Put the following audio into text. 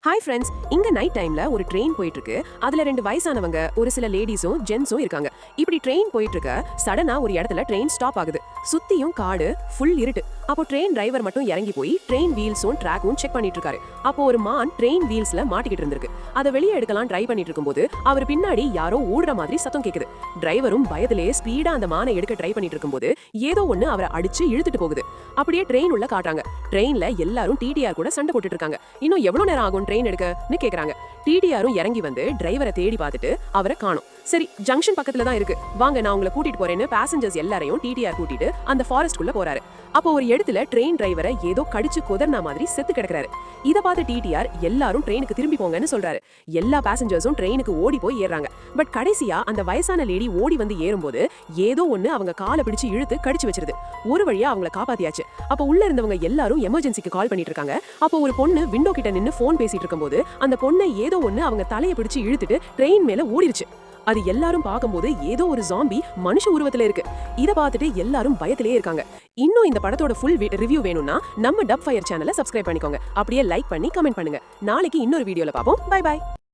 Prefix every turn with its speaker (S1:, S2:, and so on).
S1: Hi friends, இங்க night டைம்ல ஒரு ட்ரெயின் போயிட்டு இருக்கு. அதுல 2 வயசானவங்க, ஒரு சில லேடிஸும் ஜென்ஸும் இருக்காங்க. இப்படி ட்ரெயின் போயிட்டு இருக்க சடனா ஒரு இடத்துல ட்ரெயின் ஸ்டாப் ஆகுது. சுத்தியும் காடு, ஃபுல் இருட்டு. அப்போ ட்ரெயின் டிரைவர் மட்டும் இறங்கி போய் ட்ரெயின் வீல்ஸும் ட்ராக்கும் செக் பண்ணிட்டு இருக்காரு. அப்போ ஒரு மான் ட்ரெயின் வீல்ஸ்ல மாட்டிக்கிட்டு இருந்திருக்கு. அதை வெளியே எடுக்கலாம் ட்ரை பண்ணிட்டு இருக்கும்போது அவர் பின்னாடி யாரோ ஓடுற மாதிரி சத்தம் கேக்குது. டிரைவரும் பயத்திலேயே ஸ்பீடா அந்த மானை எடுக்க ட்ரை பண்ணிட்டு இருக்கும்போது ஏதோ ஒண்ணு அவரை அடிச்சு இழுத்துட்டு போகுது. அப்படியே ட்ரெயின் உள்ள காட்டாங்க. ட்ரெயின்ல எல்லாரும் டிடிஆர் கூட சண்டை போட்டுட்டு இருக்காங்க. இன்னும் எவ்வளவு நேரம் ஆகும் ட்ரெயின் எடுக்கன்னு கேக்குறாங்க. டிடிஆரும் இறங்கி வந்து டிரைவரை தேடி பார்த்துட்டு அவரை காணோம். சரி, ஜங்ஷன் பக்கத்துல தான் இருக்கு, வாங்க நான் உங்களை கூட்டிட்டு போறேன்னு பேசஞ்சர்ஸ் எல்லாரையும் டிடிஆர் கூட்டிட்டு அந்த ஃபாரஸ்ட் குள்ள போறாரு. அப்போ ஒரு இடத்துல ட்ரெயின் டிரைவரை ஏதோ கடிச்சு கொதர்னா மாதிரி செத்து கிடக்குறாரு. இத பார்த்து டிடிஆர் எல்லாரும் ட்ரெயினுக்கு திரும்பி போங்கன்னு சொல்றாரு. எல்லா பேசஞ்சர்ஸும் ட்ரெயினுக்கு ஓடி போய் ஏறாங்க. பட் கடைசியா அந்த வயசான லேடி ஓடி வந்து ஏறும்போது ஏதோ ஒண்ணு அவங்க காலை பிடிச்சு இழுத்து கடிச்சு வச்சிருது. ஒரு வழியா அவங்களை காப்பாத்தியாச்சு. அப்போ உள்ள இருந்தவங்க எல்லாரும் எமர்ஜென்சிக்கு கால் பண்ணிட்டு இருக்காங்க. அப்போ ஒரு பொண்ணு விண்டோ கிட்ட நின்னு போன் பேசிட்டு இருக்கும்போது அந்த பொண்ணை ஏதோ ஒண்ணு அவங்க தலையை பிடிச்சு இழுத்துட்டு ட்ரெயின் மேல ஓடிடுச்சு. அது எல்லாரும் பார்க்கும்போது ஏதோ ஒரு ஜாம்பி மனுஷ உருவத்துல இருக்கு. இத பார்த்துட்டு எல்லாரும் பயத்திலே இருக்காங்க. இன்னும் இந்த படத்தோட ஃபுல் ரிவ்யூ வேணும்னா நம்ம டப் ஃபயர் சேனலை சப்ஸ்கிரைப் பண்ணிக்கோங்க. அப்படியே லைக் பண்ணி கமெண்ட் பண்ணுங்க. நாளைக்கு இன்னொரு வீடியோல பார்ப்போம். Bye by.